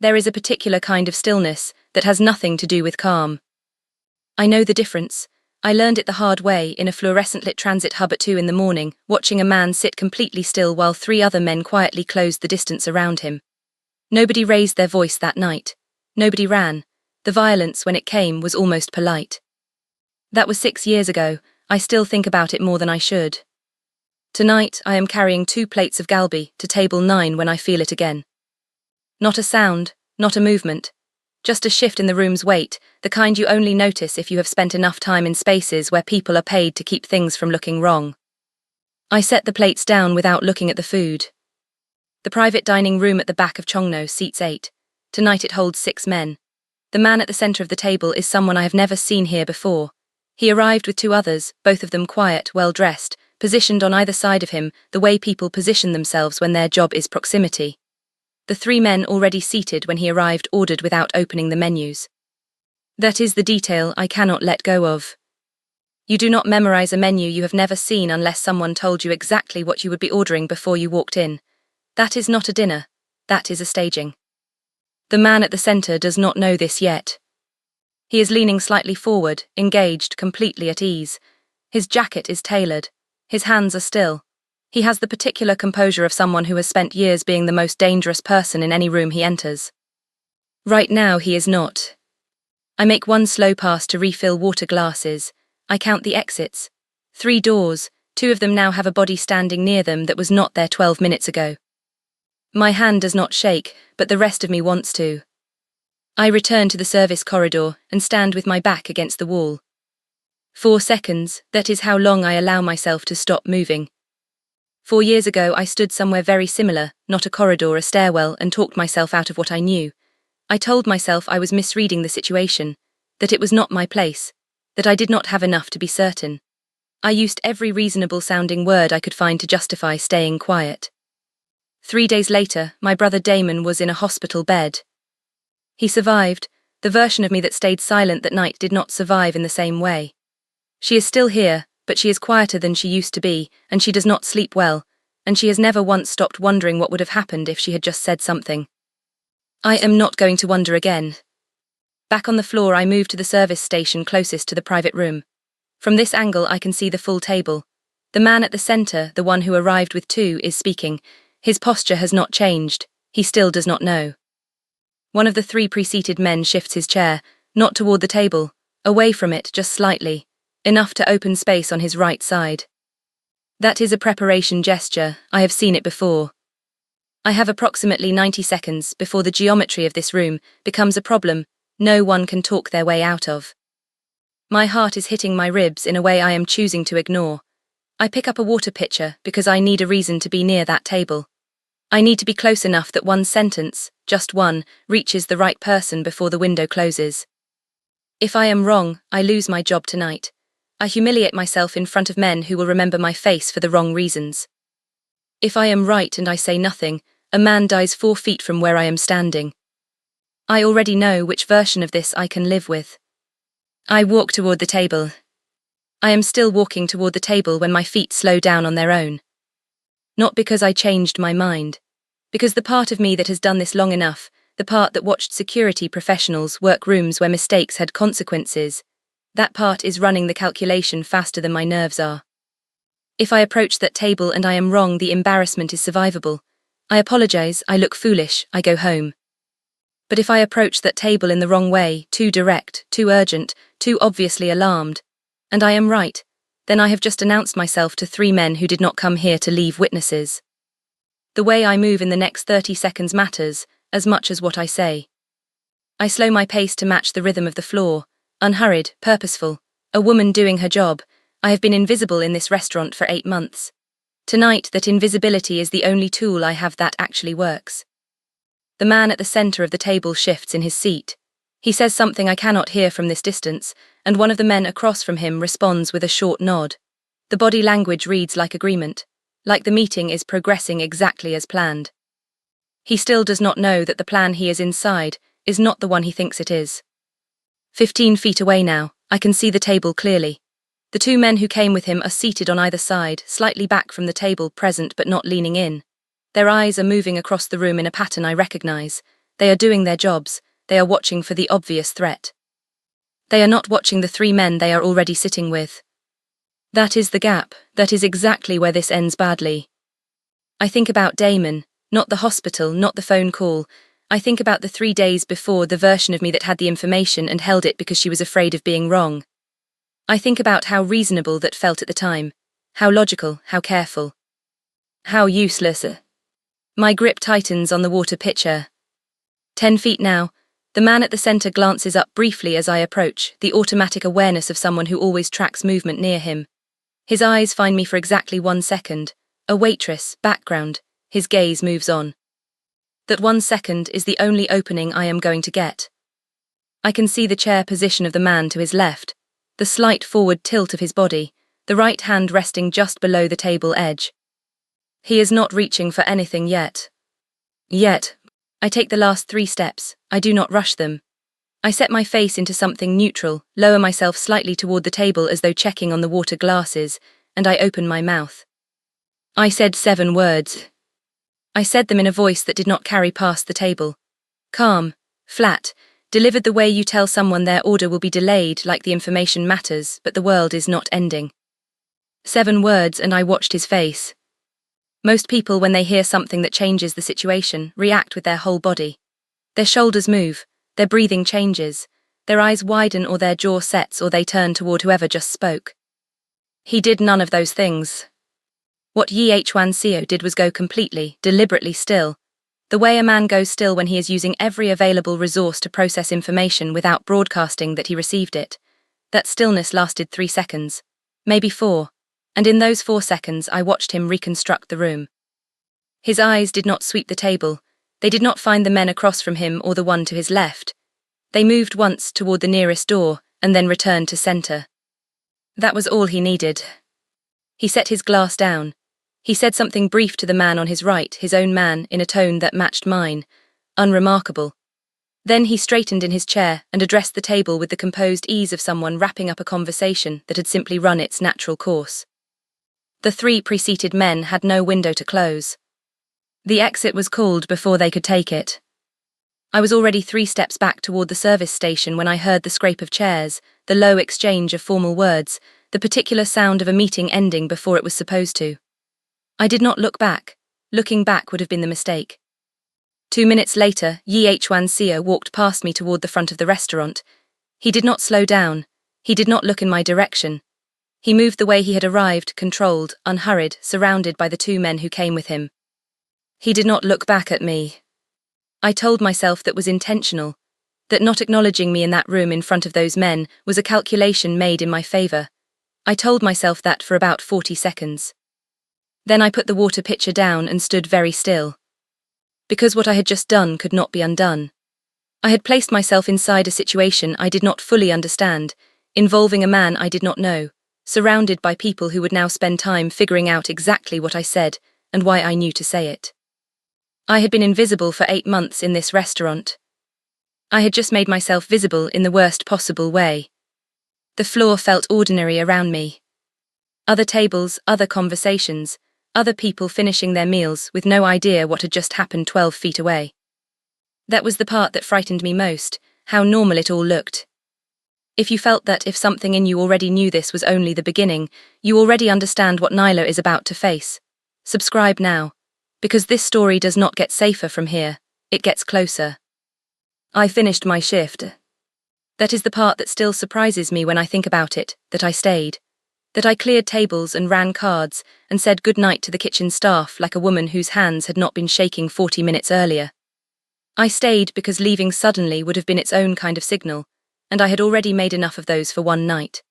There is a particular kind of stillness that has nothing to do with calm. I know the difference. I learned it the hard way in a fluorescent-lit transit hub at 2 in the morning, watching a man sit completely still while 3 other men quietly closed the distance around him. Nobody raised their voice that night. Nobody ran. The violence, when it came, was almost polite. That was 6 years ago. I still think about it more than I should. Tonight, I am carrying 2 plates of galbi to table 9 when I feel it again. Not a sound, not a movement. Just a shift in the room's weight, the kind you only notice if you have spent enough time in spaces where people are paid to keep things from looking wrong. I set the plates down without looking at the food. The private dining room at the back of Chongno seats 8. Tonight it holds 6 men. The man at the center of the table is someone I have never seen here before. He arrived with 2 others, both of them quiet, well-dressed, positioned on either side of him, the way people position themselves when their job is proximity. The 3 men already seated when he arrived ordered without opening the menus. That is the detail I cannot let go of. You do not memorize a menu you have never seen unless someone told you exactly what you would be ordering before you walked in. That is not a dinner. That is a staging. The man at the center does not know this yet. He is leaning slightly forward, engaged, completely at ease. His jacket is tailored. His hands are still. He has the particular composure of someone who has spent years being the most dangerous person in any room he enters. Right now he is not. I make one slow pass to refill water glasses. I count the exits. 3 doors, 2 of them now have a body standing near them that was not there 12 minutes ago. My hand does not shake, but the rest of me wants to. I return to the service corridor and stand with my back against the wall. 4 seconds, that is how long I allow myself to stop moving. 4 years ago I stood somewhere very similar, not a corridor, a stairwell, and talked myself out of what I knew. I told myself I was misreading the situation, that it was not my place, that I did not have enough to be certain. I used every reasonable-sounding word I could find to justify staying quiet. 3 days later, my brother Damon was in a hospital bed. He survived. The version of me that stayed silent that night did not survive in the same way. She is still here, but she is quieter than she used to be, and she does not sleep well, and she has never once stopped wondering what would have happened if she had just said something. I am not going to wonder again. Back on the floor, I move to the service station closest to the private room. From this angle, I can see the full table. The man at the center, the one who arrived with 2, is speaking. His posture has not changed. He still does not know. One of the 3 pre-seated men shifts his chair, not toward the table, away from it just slightly, enough to open space on his right side. That is a preparation gesture. I have seen it before. I have approximately 90 seconds before the geometry of this room becomes a problem no one can talk their way out of. My heart is hitting my ribs in a way I am choosing to ignore. I pick up a water pitcher because I need a reason to be near that table. I need to be close enough that one sentence, just one, reaches the right person before the window closes. If I am wrong, I lose my job tonight. I humiliate myself in front of men who will remember my face for the wrong reasons. If I am right and I say nothing, a man dies 4 feet from where I am standing. I already know which version of this I can live with. I walk toward the table. I am still walking toward the table when my feet slow down on their own. Not because I changed my mind. Because the part of me that has done this long enough, the part that watched security professionals work rooms where mistakes had consequences, that part is running the calculation faster than my nerves are. If I approach that table and I am wrong, the embarrassment is survivable. I apologize, I look foolish, I go home. But if I approach that table in the wrong way, too direct, too urgent, too obviously alarmed, and I am right, then I have just announced myself to 3 men who did not come here to leave witnesses. The way I move in the next 30 seconds matters, as much as what I say. I slow my pace to match the rhythm of the floor, unhurried, purposeful, a woman doing her job. I have been invisible in this restaurant for 8 months. Tonight, that invisibility is the only tool I have that actually works. The man at the center of the table shifts in his seat. He says something I cannot hear from this distance, and one of the men across from him responds with a short nod. The body language reads like agreement, like the meeting is progressing exactly as planned. He still does not know that the plan he is inside is not the one he thinks it is. 15 feet away now, I can see the table clearly. The 2 men who came with him are seated on either side, slightly back from the table, present but not leaning in. Their eyes are moving across the room in a pattern I recognize, They are doing their jobs. They are watching for the obvious threat. They are not watching the three men they are already sitting with. That is the gap. That is exactly where this ends badly. I think about Damon, not the hospital, not the phone call. I think about the 3 days before, the version of me that had the information and held it because she was afraid of being wrong. I think about how reasonable that felt at the time, how logical, how careful, how useless. My grip tightens on the water pitcher. 10 feet now. The man at the center glances up briefly as I approach, the automatic awareness of someone who always tracks movement near him. His eyes find me for exactly 1 second. A waitress, background. His gaze moves on. That 1 second is the only opening I am going to get. I can see the chair position of the man to his left, the slight forward tilt of his body, the right hand resting just below the table edge. He is not reaching for anything yet. I take the last 3 steps. I do not rush them. I set my face into something neutral, lower myself slightly toward the table as though checking on the water glasses, and I open my mouth. I said 7 words. I said them in a voice that did not carry past the table. Calm, flat, delivered the way you tell someone their order will be delayed, like the information matters, but the world is not ending. 7 words, and I watched his face. Most people, when they hear something that changes the situation, react with their whole body. Their shoulders move, their breathing changes, their eyes widen or their jaw sets or they turn toward whoever just spoke. He did none of those things. What Waitress did was go completely, deliberately still. The way a man goes still when he is using every available resource to process information without broadcasting that he received it. That stillness lasted 3 seconds, maybe 4, and in those 4 seconds I watched him reconstruct the room. His eyes did not sweep the table. They did not find the men across from him or the one to his left. They moved once toward the nearest door and then returned to center. That was all he needed. He set his glass down. He said something brief to the man on his right, his own man, in a tone that matched mine. Unremarkable. Then he straightened in his chair and addressed the table with the composed ease of someone wrapping up a conversation that had simply run its natural course. The 3 pre-seated men had no window to close. The exit was called before they could take it. I was already 3 steps back toward the service station when I heard the scrape of chairs, the low exchange of formal words, the particular sound of a meeting ending before it was supposed to. I did not look back. Looking back would have been the mistake. 2 minutes later, Waitress walked past me toward the front of the restaurant. He did not slow down. He did not look in my direction. He moved the way he had arrived, controlled, unhurried, surrounded by the 2 men who came with him. He did not look back at me. I told myself that was intentional, that not acknowledging me in that room in front of those men was a calculation made in my favor. I told myself that for about 40 seconds. Then I put the water pitcher down and stood very still. Because what I had just done could not be undone. I had placed myself inside a situation I did not fully understand, involving a man I did not know, surrounded by people who would now spend time figuring out exactly what I said and why I knew to say it. I had been invisible for 8 months in this restaurant. I had just made myself visible in the worst possible way. The floor felt ordinary around me. Other tables, other conversations, other people finishing their meals with no idea what had just happened 12 feet away. That was the part that frightened me most, how normal it all looked. If you felt that if something in you already knew this was only the beginning, you already understand what Nyla is about to face. Subscribe now, because this story does not get safer from here, it gets closer. I finished my shift. That is the part that still surprises me when I think about it, that I stayed. That I cleared tables and ran cards and said goodnight to the kitchen staff like a woman whose hands had not been shaking 40 minutes earlier. I stayed because leaving suddenly would have been its own kind of signal, and I had already made enough of those for one night.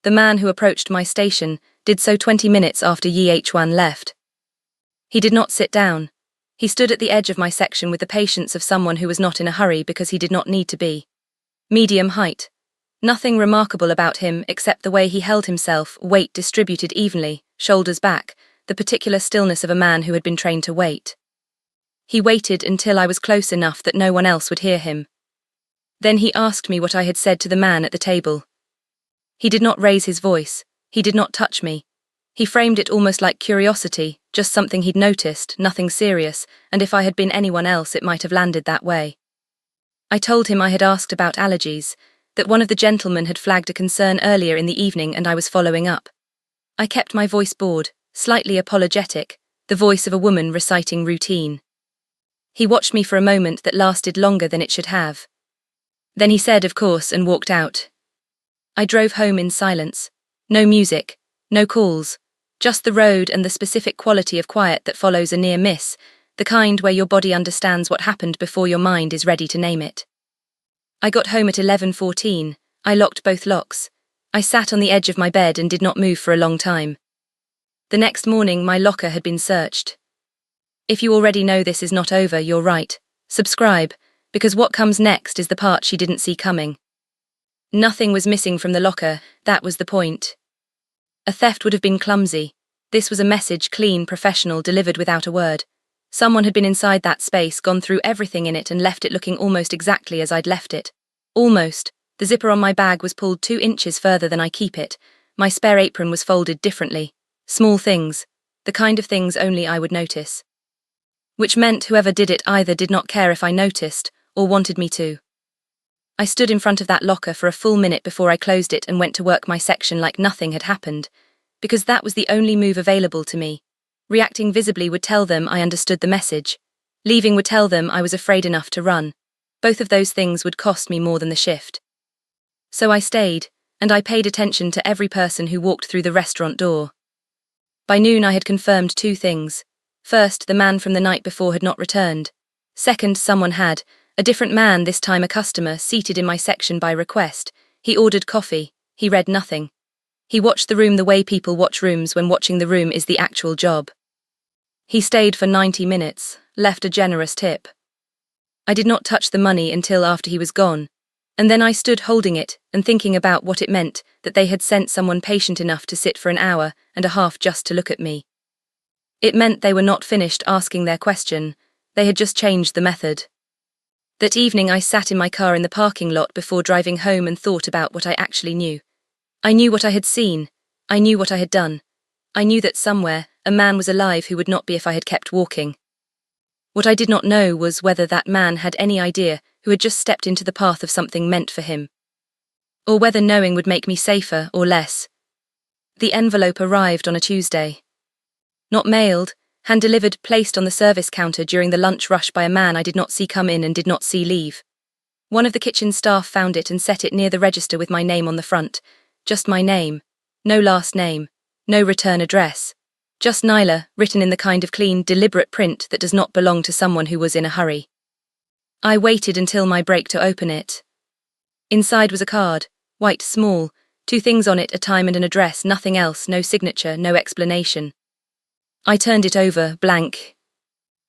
The man who approached my station did so 20 minutes after Waitress left. He did not sit down. He stood at the edge of my section with the patience of someone who was not in a hurry because he did not need to be. Medium height. Nothing remarkable about him except the way he held himself, weight distributed evenly, shoulders back, the particular stillness of a man who had been trained to wait. He waited until I was close enough that no one else would hear him. Then he asked me what I had said to the man at the table. He did not raise his voice. He did not touch me. He framed it almost like curiosity, just something he'd noticed, nothing serious, and if I had been anyone else it might have landed that way. I told him I had asked about allergies, that one of the gentlemen had flagged a concern earlier in the evening and I was following up. I kept my voice bored, slightly apologetic, the voice of a woman reciting routine. He watched me for a moment that lasted longer than it should have. Then he said, "Of course," and walked out. I drove home in silence. No music, no calls, just the road and the specific quality of quiet that follows a near miss, the kind where your body understands what happened before your mind is ready to name it. I got home at 11:14. I locked both locks. I sat on the edge of my bed and did not move for a long time. The next morning, my locker had been searched. If you already know this is not over, you're right. Subscribe, because what comes next is the part she didn't see coming. Nothing was missing from the locker, that was the point. A theft would have been clumsy. This was a message, clean, professional, delivered without a word. Someone had been inside that space, gone through everything in it and left it looking almost exactly as I'd left it. Almost. The zipper on my bag was pulled 2 inches further than I keep it. My spare apron was folded differently. Small things. The kind of things only I would notice. Which meant whoever did it either did not care if I noticed, or wanted me to. I stood in front of that locker for a full minute before I closed it and went to work my section like nothing had happened, because that was the only move available to me. Reacting visibly would tell them I understood the message. Leaving would tell them I was afraid enough to run. Both of those things would cost me more than the shift. So I stayed, and I paid attention to every person who walked through the restaurant door. By noon I had confirmed 2 things. First, the man from the night before had not returned. Second, someone had, a different man, this time a customer, seated in my section by request. He ordered coffee. He read nothing. He watched the room the way people watch rooms when watching the room is the actual job. He stayed for 90 minutes, left a generous tip. I did not touch the money until after he was gone, and then I stood holding it and thinking about what it meant that they had sent someone patient enough to sit for an hour and a half just to look at me. It meant they were not finished asking their question, they had just changed the method. That evening I sat in my car in the parking lot before driving home and thought about what I actually knew. I knew what I had seen, I knew what I had done. I knew that somewhere, a man was alive who would not be if I had kept walking. What I did not know was whether that man had any idea who had just stepped into the path of something meant for him. Or whether knowing would make me safer or less. The envelope arrived on a Tuesday. Not mailed, hand-delivered, placed on the service counter during the lunch rush by a man I did not see come in and did not see leave. One of the kitchen staff found it and set it near the register with my name on the front. Just my name. No last name. No return address. Just Nyla, written in the kind of clean, deliberate print that does not belong to someone who was in a hurry. I waited until my break to open it. Inside was a card, white, small, 2 things on it, a time and an address, nothing else, no signature, no explanation. I turned it over, blank.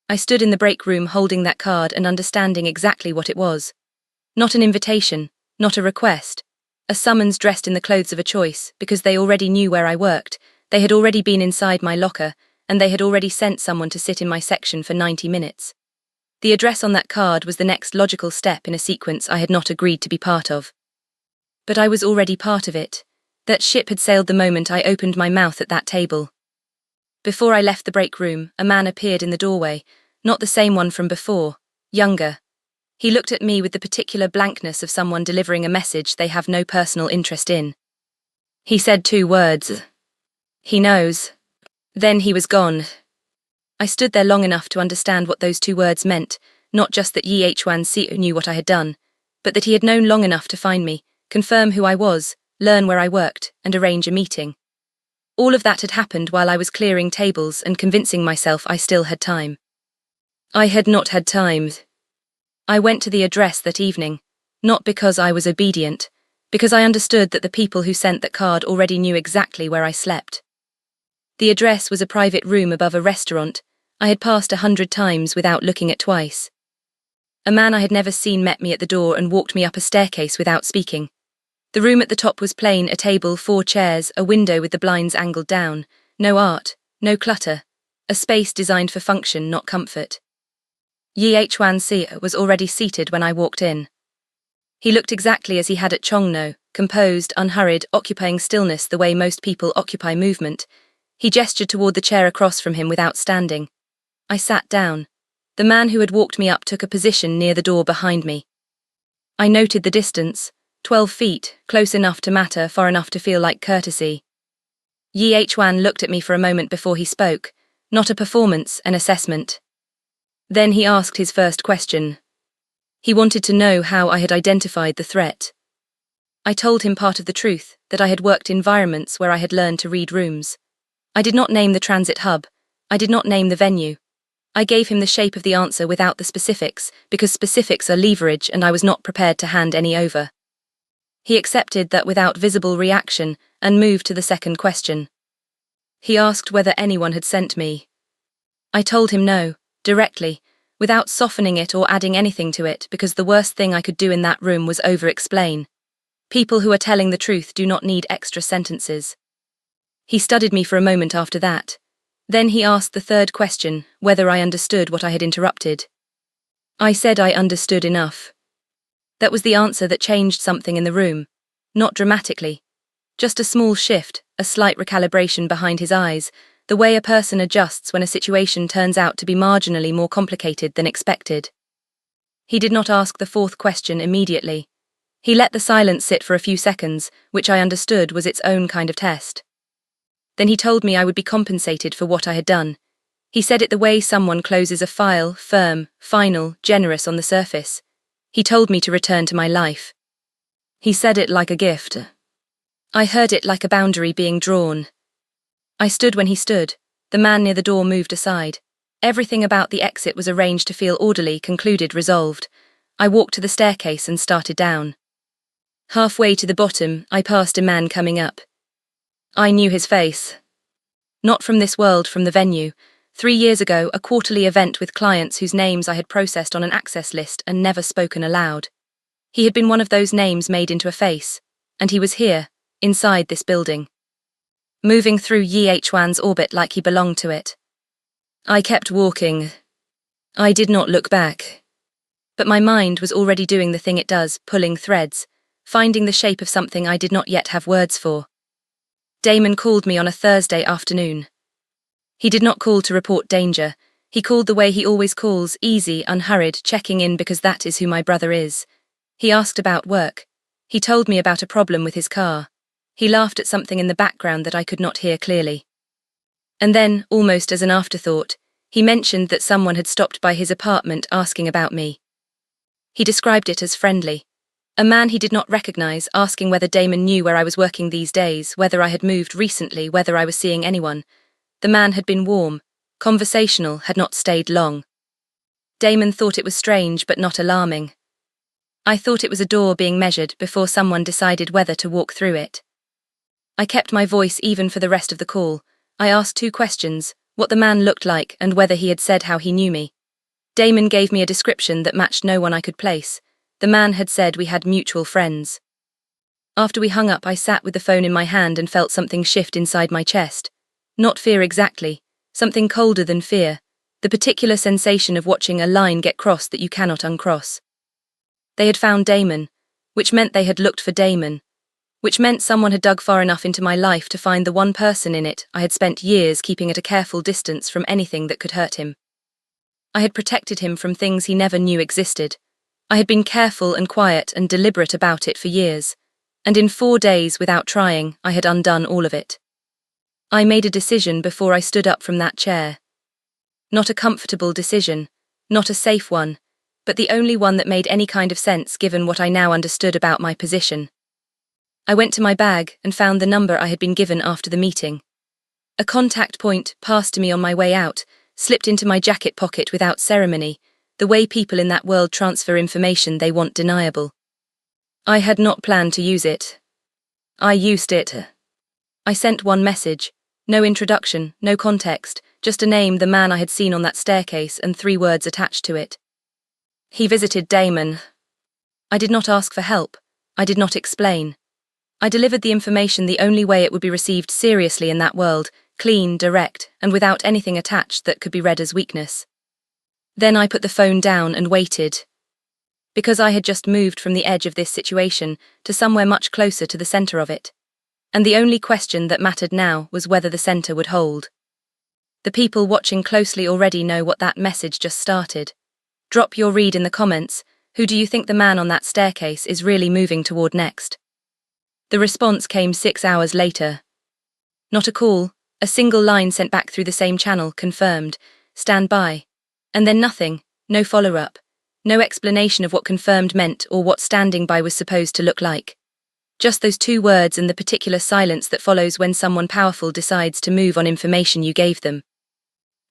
I stood in the break room holding that card and understanding exactly what it was. Not an invitation, not a request. A summons dressed in the clothes of a choice, because they already knew where I worked, they had already been inside my locker, and they had already sent someone to sit in my section for 90 minutes. The address on that card was the next logical step in a sequence I had not agreed to be part of. But I was already part of it. That ship had sailed the moment I opened my mouth at that table. Before I left the break room, a man appeared in the doorway, not the same one from before, younger. He looked at me with the particular blankness of someone delivering a message they have no personal interest in. He said 2 words. He knows. Then he was gone. I stood there long enough to understand what those 2 words meant, not just that Yi Hwan Siu knew what I had done, but that he had known long enough to find me, confirm who I was, learn where I worked, and arrange a meeting. All of that had happened while I was clearing tables and convincing myself I still had time. I had not had time. I went to the address that evening, not because I was obedient, because I understood that the people who sent that card already knew exactly where I slept. The address was a private room above a restaurant I had passed 100 times without looking at twice. A man I had never seen met me at the door and walked me up a staircase without speaking. The room at the top was plain, a table, 4 chairs, a window with the blinds angled down, no art, no clutter, a space designed for function, not comfort. Yi Hwan Siu was already seated when I walked in. He looked exactly as he had at Chongno, composed, unhurried, occupying stillness the way most people occupy movement. He gestured toward the chair across from him without standing. I sat down. The man who had walked me up took a position near the door behind me. I noted the distance, 12 feet, close enough to matter, far enough to feel like courtesy. Yi Hwan looked at me for a moment before he spoke, not a performance, an assessment. Then he asked his first question. He wanted to know how I had identified the threat. I told him part of the truth, that I had worked in environments where I had learned to read rooms. I did not name the transit hub. I did not name the venue. I gave him the shape of the answer without the specifics, because specifics are leverage and I was not prepared to hand any over. He accepted that without visible reaction and moved to the second question. He asked whether anyone had sent me. I told him no, directly, without softening it or adding anything to it, because the worst thing I could do in that room was over-explain. People who are telling the truth do not need extra sentences. He studied me for a moment after that. Then he asked the third question, whether I understood what I had interrupted. I said I understood enough. That was the answer that changed something in the room. Not dramatically. Just a small shift, a slight recalibration behind his eyes, the way a person adjusts when a situation turns out to be marginally more complicated than expected. He did not ask the fourth question immediately. He let the silence sit for a few seconds, which I understood was its own kind of test. Then he told me I would be compensated for what I had done. He said it the way someone closes a file, firm, final, generous on the surface. He told me to return to my life. He said it like a gift. I heard it like a boundary being drawn. I stood when he stood. The man near the door moved aside. Everything about the exit was arranged to feel orderly, concluded, resolved. I walked to the staircase and started down. Halfway to the bottom, I passed a man coming up. I knew his face. Not from this world, from the venue. 3 years ago, a quarterly event with clients whose names I had processed on an access list and never spoken aloud. He had been one of those names made into a face, and he was here, inside this building. Moving through Yi Hwan's orbit like he belonged to it. I kept walking. I did not look back. But my mind was already doing the thing it does, pulling threads, finding the shape of something I did not yet have words for. Damon called me on a Thursday afternoon. He did not call to report danger. He called the way he always calls, easy, unhurried, checking in because that is who my brother is. He asked about work. He told me about a problem with his car. He laughed at something in the background that I could not hear clearly. And then, almost as an afterthought, he mentioned that someone had stopped by his apartment asking about me. He described it as friendly. A man he did not recognize, asking whether Damon knew where I was working these days, whether I had moved recently, whether I was seeing anyone. The man had been warm, conversational, had not stayed long. Damon thought it was strange but not alarming. I thought it was a door being measured before someone decided whether to walk through it. I kept my voice even for the rest of the call. I asked 2 questions, what the man looked like and whether he had said how he knew me. Damon gave me a description that matched no one I could place. The man had said we had mutual friends. After we hung up, I sat with the phone in my hand and felt something shift inside my chest. Not fear exactly, something colder than fear, the particular sensation of watching a line get crossed that you cannot uncross. They had found Damon, which meant they had looked for Damon, which meant someone had dug far enough into my life to find the one person in it I had spent years keeping at a careful distance from anything that could hurt him. I had protected him from things he never knew existed. I had been careful and quiet and deliberate about it for years, and in 4 days, without trying, I had undone all of it. I made a decision before I stood up from that chair. Not a comfortable decision, not a safe one, but the only one that made any kind of sense given what I now understood about my position. I went to my bag and found the number I had been given after the meeting. A contact point passed to me on my way out, slipped into my jacket pocket without ceremony, the way people in that world transfer information they want deniable. I had not planned to use it. I used it. I sent one message, no introduction, no context, just a name, the man I had seen on that staircase, and 3 words attached to it. He visited Damon. I did not ask for help. I did not explain. I delivered the information the only way it would be received seriously in that world, clean, direct, and without anything attached that could be read as weakness. Then I put the phone down and waited. Because I had just moved from the edge of this situation to somewhere much closer to the center of it. And the only question that mattered now was whether the center would hold. The people watching closely already know what that message just started. Drop your read in the comments. Who do you think the man on that staircase is really moving toward next? The response came 6 hours later. Not a call, a single line sent back through the same channel, confirmed, stand by. And then nothing, no follow-up, no explanation of what confirmed meant or what standing by was supposed to look like. Just those 2 words and the particular silence that follows when someone powerful decides to move on information you gave them.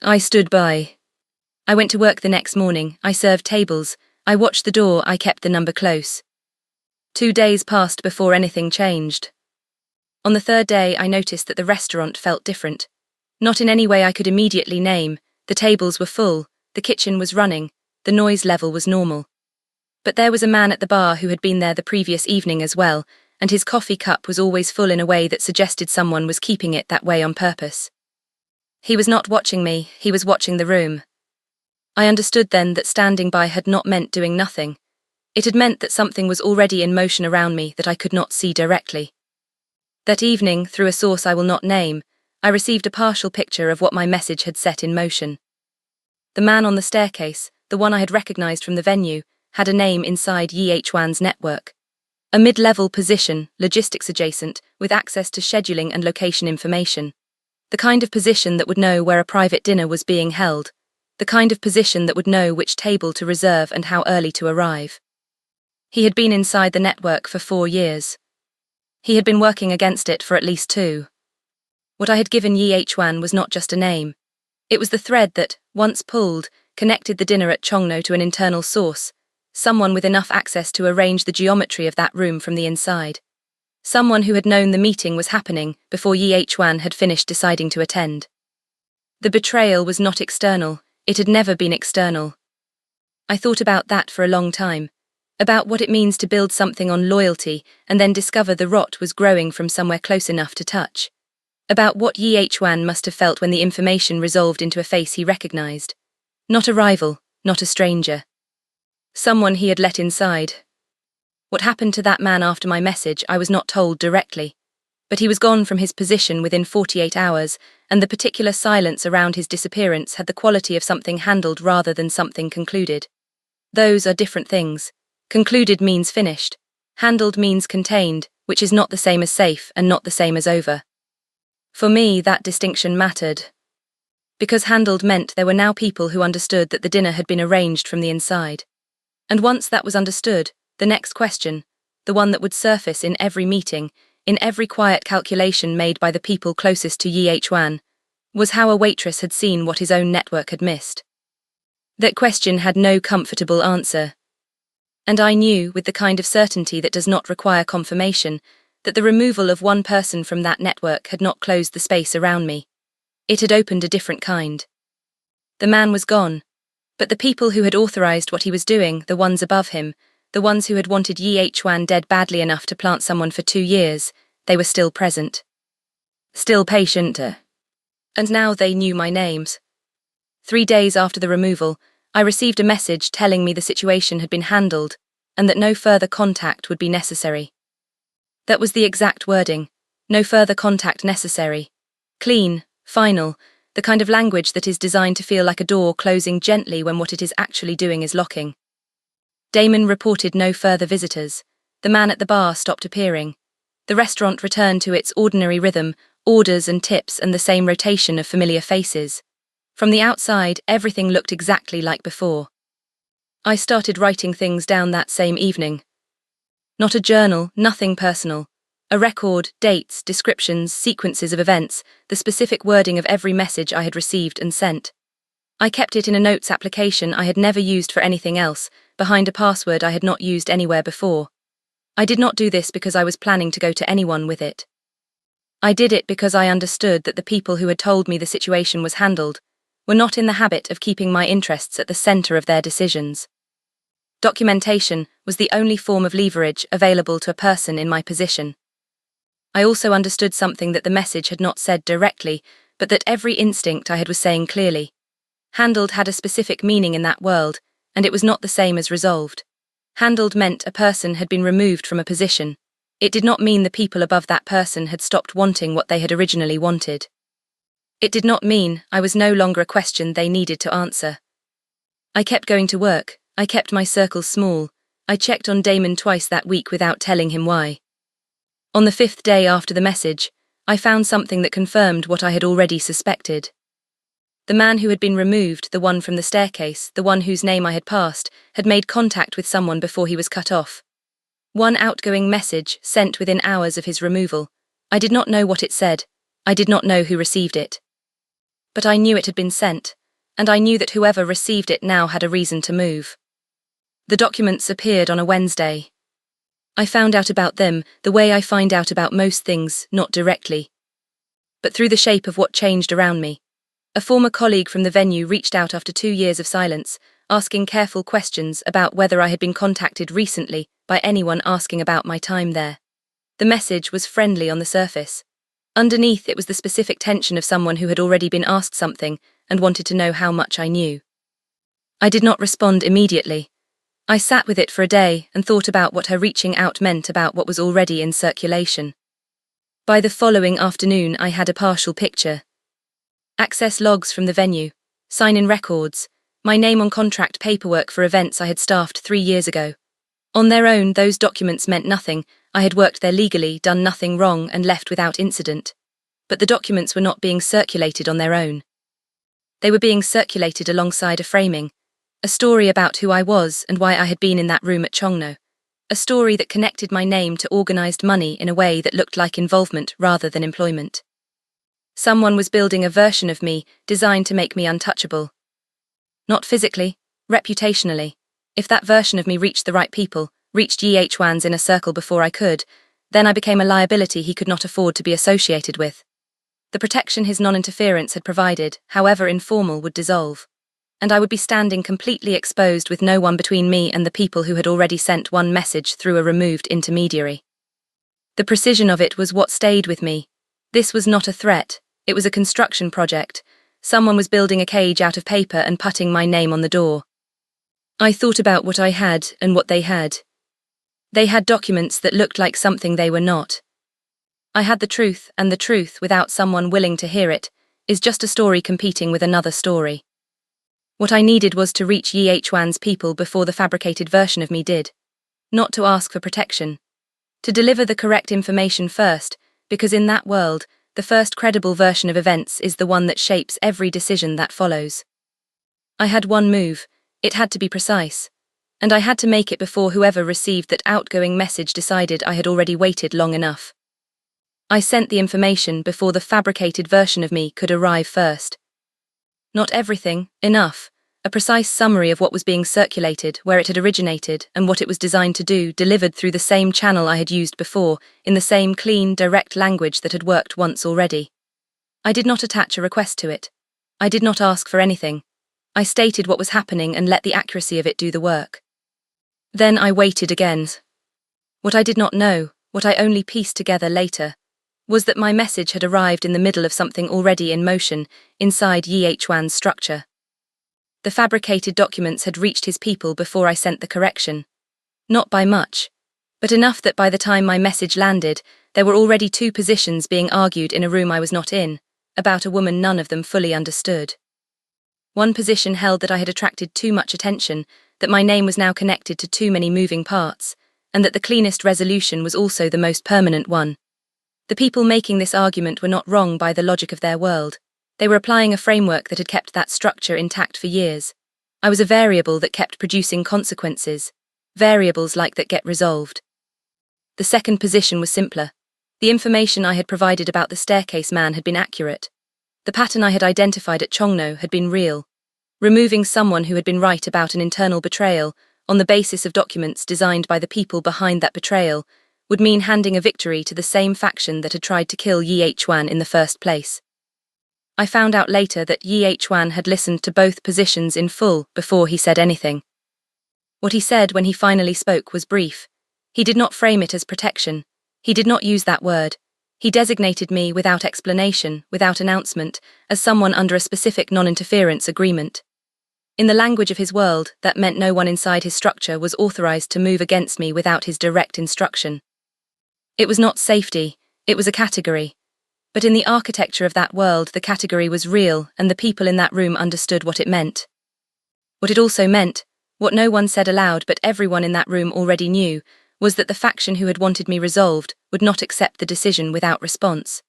I stood by. I went to work the next morning, I served tables, I watched the door, I kept the number close. 2 days passed before anything changed. On the 3rd day, I noticed that the restaurant felt different. Not in any way I could immediately name. The tables were full, the kitchen was running, the noise level was normal. But there was a man at the bar who had been there the previous evening as well, and his coffee cup was always full in a way that suggested someone was keeping it that way on purpose. He was not watching me, he was watching the room. I understood then that standing by had not meant doing nothing. It had meant that something was already in motion around me that I could not see directly. That evening, through a source I will not name, I received a partial picture of what my message had set in motion. The man on the staircase, the one I had recognized from the venue, had a name inside Yichuan's network. A mid-level position, logistics adjacent, with access to scheduling and location information. The kind of position that would know where a private dinner was being held. The kind of position that would know which table to reserve and how early to arrive. He had been inside the network for 4 years. He had been working against it for at least 2. What I had given Yichuan was not just a name. It was the thread that, once pulled, connected the dinner at Chongno to an internal source, someone with enough access to arrange the geometry of that room from the inside. Someone who had known the meeting was happening before Yichuan had finished deciding to attend. The betrayal was not external, it had never been external. I thought about that for a long time. About what it means to build something on loyalty and then discover the rot was growing from somewhere close enough to touch. About what Yichuan must have felt when the information resolved into a face he recognized. Not a rival, not a stranger. Someone he had let inside. What happened to that man after my message I was not told directly. But he was gone from his position within 48 hours, and the particular silence around his disappearance had the quality of something handled rather than something concluded. Those are different things. Concluded means finished. Handled means contained, which is not the same as safe and not the same as over. For me, that distinction mattered. Because handled meant there were now people who understood that the dinner had been arranged from the inside. And once that was understood, the next question, the one that would surface in every meeting, in every quiet calculation made by the people closest to Yichuan, was how a waitress had seen what his own network had missed. That question had no comfortable answer. And I knew, with the kind of certainty that does not require confirmation, that the removal of one person from that network had not closed the space around me. It had opened a different kind. The man was gone, but the people who had authorized what he was doing, the ones above him, the ones who had wanted Yichuan dead badly enough to plant someone for 2 years, they were still present. Still patient. And now they knew my names. 3 days after the removal, I received a message telling me the situation had been handled and that no further contact would be necessary. That was the exact wording, no further contact necessary. Clean, final, the kind of language that is designed to feel like a door closing gently when what it is actually doing is locking. Damon reported no further visitors. The man at the bar stopped appearing. The restaurant returned to its ordinary rhythm, orders and tips and the same rotation of familiar faces. From the outside, everything looked exactly like before. I started writing things down that same evening. Not a journal, nothing personal. A record, dates, descriptions, sequences of events, the specific wording of every message I had received and sent. I kept it in a notes application I had never used for anything else, behind a password I had not used anywhere before. I did not do this because I was planning to go to anyone with it. I did it because I understood that the people who had told me the situation was handled were not in the habit of keeping my interests at the center of their decisions. Documentation was the only form of leverage available to a person in my position. I also understood something that the message had not said directly, but that every instinct I had was saying clearly. Handled had a specific meaning in that world, and it was not the same as resolved. Handled meant a person had been removed from a position. It did not mean the people above that person had stopped wanting what they had originally wanted. It did not mean I was no longer a question they needed to answer. I kept going to work, I kept my circles small, I checked on Damon twice that week without telling him why. On the 5th day after the message, I found something that confirmed what I had already suspected. The man who had been removed, the one from the staircase, the one whose name I had passed, had made contact with someone before he was cut off. One outgoing message sent within hours of his removal. I did not know what it said. I did not know who received it. But I knew it had been sent, and I knew that whoever received it now had a reason to move. The documents appeared on a Wednesday. I found out about them the way I find out about most things, not directly, but through the shape of what changed around me. A former colleague from the venue reached out after 2 years of silence, asking careful questions about whether I had been contacted recently by anyone asking about my time there. The message was friendly on the surface. Underneath it was the specific tension of someone who had already been asked something and wanted to know how much I knew. I did not respond immediately. I sat with it for a day and thought about what her reaching out meant about what was already in circulation. By the following afternoon I had a partial picture. Access logs from the venue, sign-in records, my name on contract paperwork for events I had staffed 3 years ago. On their own, those documents meant nothing. I had worked there legally, done nothing wrong, and left without incident. But the documents were not being circulated on their own. They were being circulated alongside a framing, a story about who I was and why I had been in that room at Chongno, a story that connected my name to organised money in a way that looked like involvement rather than employment. Someone was building a version of me designed to make me untouchable. Not physically, reputationally. If that version of me reached the right people, reached Yi Huan's inner circle before I could, then I became a liability he could not afford to be associated with. The protection his non-interference had provided, however informal, would dissolve, and I would be standing completely exposed with no one between me and the people who had already sent one message through a removed intermediary. The precision of it was what stayed with me. This was not a threat, it was a construction project. Someone was building a cage out of paper and putting my name on the door. I thought about what I had and what they had. They had documents that looked like something they were not. I had the truth, and the truth, without someone willing to hear it, is just a story competing with another story. What I needed was to reach Yi Huan's people before the fabricated version of me did. Not to ask for protection. To deliver the correct information first, because in that world, the first credible version of events is the one that shapes every decision that follows. I had one move. It had to be precise, and I had to make it before whoever received that outgoing message decided I had already waited long enough. I sent the information before the fabricated version of me could arrive first. Not everything, enough, a precise summary of what was being circulated, where it had originated, and what it was designed to do, delivered through the same channel I had used before, in the same clean, direct language that had worked once already. I did not attach a request to it. I did not ask for anything. I stated what was happening and let the accuracy of it do the work. Then I waited again. What I did not know, what I only pieced together later, was that my message had arrived in the middle of something already in motion, inside Yi Huan's structure. The fabricated documents had reached his people before I sent the correction. Not by much, but enough that by the time my message landed, there were already 2 positions being argued in a room I was not in, about a woman none of them fully understood. One position held that I had attracted too much attention, that my name was now connected to too many moving parts, and that the cleanest resolution was also the most permanent one. The people making this argument were not wrong by the logic of their world. They were applying a framework that had kept that structure intact for years. I was a variable that kept producing consequences, variables like that get resolved. The second position was simpler. The information I had provided about the staircase man had been accurate. The pattern I had identified at Chongno had been real. Removing someone who had been right about an internal betrayal, on the basis of documents designed by the people behind that betrayal, would mean handing a victory to the same faction that had tried to kill Yi Huan in the first place. I found out later that Yi Huan had listened to both positions in full before he said anything. What he said when he finally spoke was brief. He did not frame it as protection. He did not use that word. He designated me without explanation, without announcement, as someone under a specific non-interference agreement. In the language of his world, that meant no one inside his structure was authorized to move against me without his direct instruction. It was not safety, it was a category. But in the architecture of that world, the category was real, and the people in that room understood what it meant. What it also meant, what no one said aloud but everyone in that room already knew, was that the faction who had wanted me resolved would not accept the decision without response.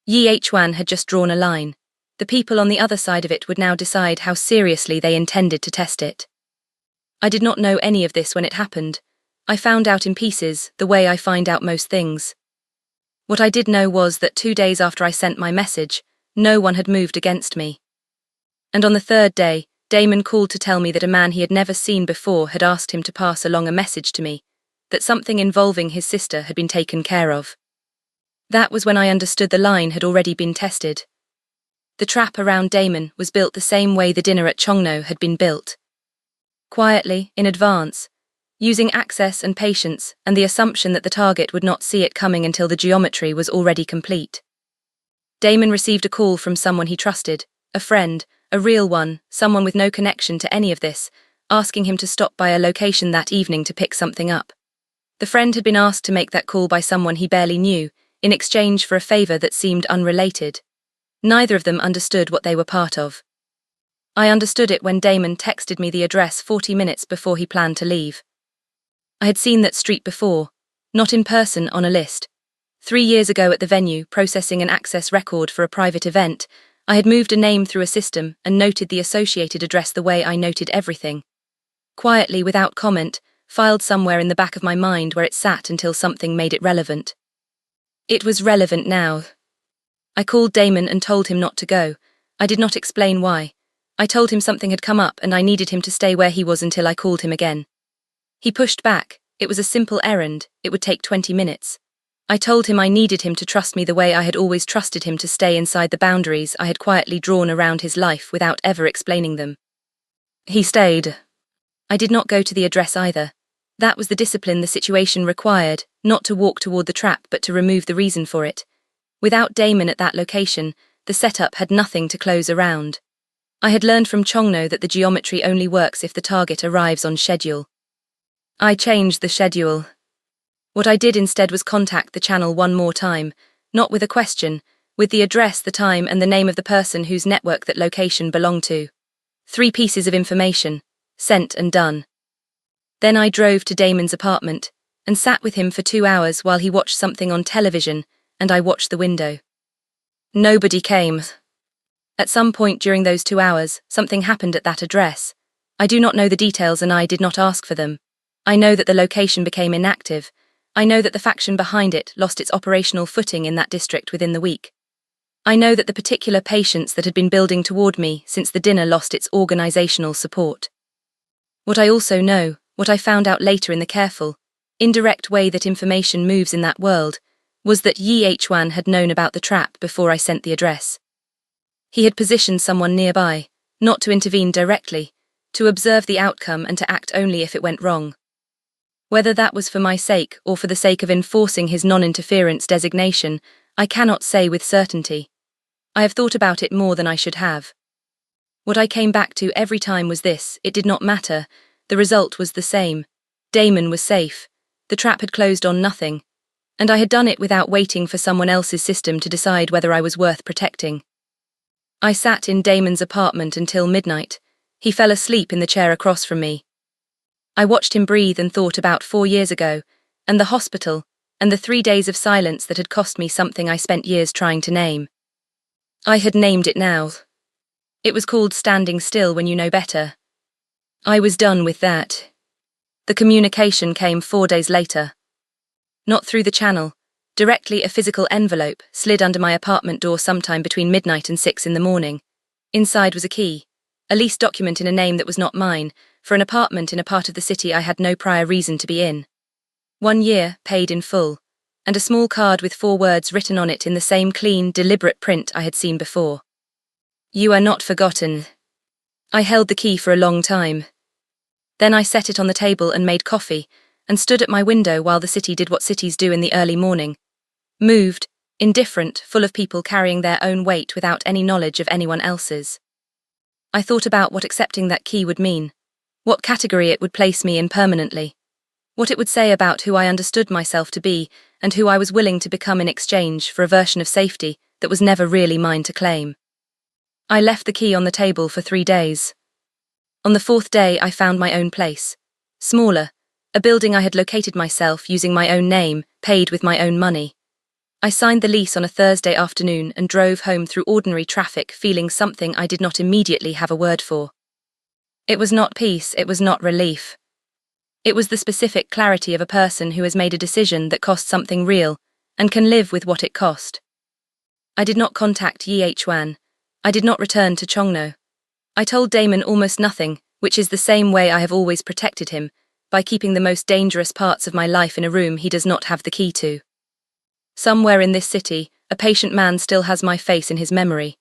Yi Chuan had just drawn a line. The people on the other side of it would now decide how seriously they intended to test it. I did not know any of this when it happened. I found out in pieces, the way I find out most things. What I did know was that 2 days after I sent my message, no one had moved against me. And on the third day, Damon called to tell me that a man he had never seen before had asked him to pass along a message to me, that something involving his sister had been taken care of. That was when I understood the line had already been tested. The trap around Damon was built the same way the dinner at Chongno had been built. Quietly, in advance, using access and patience and the assumption that the target would not see it coming until the geometry was already complete. Damon received a call from someone he trusted, a friend, a real one, someone with no connection to any of this, asking him to stop by a location that evening to pick something up. The friend had been asked to make that call by someone he barely knew, in exchange for a favor that seemed unrelated. Neither of them understood what they were part of. I understood it when Damon texted me the address 40 minutes before he planned to leave. I had seen that street before, not in person, on a list. 3 years ago at the venue, processing an access record for a private event, I had moved a name through a system and noted the associated address the way I noted everything. Quietly, without comment, filed somewhere in the back of my mind where it sat until something made it relevant. It was relevant now. I called Damon and told him not to go. I did not explain why. I told him something had come up and I needed him to stay where he was until I called him again. He pushed back. It was a simple errand. It would take 20 minutes. I told him I needed him to trust me the way I had always trusted him to stay inside the boundaries I had quietly drawn around his life without ever explaining them. He stayed. I did not go to the address either. That was the discipline the situation required, not to walk toward the trap but to remove the reason for it. Without Damon at that location, the setup had nothing to close around. I had learned from Chongno that the geometry only works if the target arrives on schedule. I changed the schedule. What I did instead was contact the channel one more time, not with a question, with the address, the time, and the name of the person whose network that location belonged to. 3 pieces of information, sent and done. Then I drove to Damon's apartment and sat with him for 2 hours while he watched something on television and I watched the window. Nobody came. At some point during those 2 hours, something happened at that address. I do not know the details and I did not ask for them. I know that the location became inactive. I know that the faction behind it lost its operational footing in that district within the week. I know that the particular patience that had been building toward me since the dinner lost its organizational support. What I also know, what I found out later in the careful, indirect way that information moves in that world, was that Yi Chuan had known about the trap before I sent the address. He had positioned someone nearby, not to intervene directly, to observe the outcome and to act only if it went wrong. Whether that was for my sake or for the sake of enforcing his non-interference designation, I cannot say with certainty. I have thought about it more than I should have. What I came back to every time was this: it did not matter. The result was the same. Damon was safe. The trap had closed on nothing. And I had done it without waiting for someone else's system to decide whether I was worth protecting. I sat in Damon's apartment until midnight. He fell asleep in the chair across from me. I watched him breathe and thought about 4 years ago, and the hospital, and the 3 days of silence that had cost me something I spent years trying to name. I had named it now. It was called standing still when you know better. I was done with that. The communication came 4 days later. Not through the channel. Directly, a physical envelope slid under my apartment door sometime between midnight and 6 in the morning. Inside was a key, a lease document in a name that was not mine, for an apartment in a part of the city I had no prior reason to be in. 1 year, paid in full, and a small card with 4 words written on it in the same clean, deliberate print I had seen before. You are not forgotten. I held the key for a long time. Then I set it on the table and made coffee, and stood at my window while the city did what cities do in the early morning. Moved, indifferent, full of people carrying their own weight without any knowledge of anyone else's. I thought about what accepting that key would mean, what category it would place me in permanently. What it would say about who I understood myself to be and who I was willing to become in exchange for a version of safety that was never really mine to claim. I left the key on the table for 3 days. On the 4th day, I found my own place. Smaller, a building I had located myself using my own name, paid with my own money. I signed the lease on a Thursday afternoon and drove home through ordinary traffic, feeling something I did not immediately have a word for. It was not peace, it was not relief. It was the specific clarity of a person who has made a decision that cost something real and can live with what it cost. I did not contact Yi Hwan. I did not return to Chongno. I told Damon almost nothing, which is the same way I have always protected him, by keeping the most dangerous parts of my life in a room he does not have the key to. Somewhere in this city, a patient man still has my face in his memory.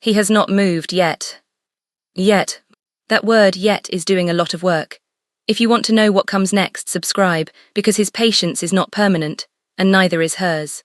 He has not moved yet. Yet. That word yet is doing a lot of work. If you want to know what comes next, subscribe, because his patience is not permanent, and neither is hers.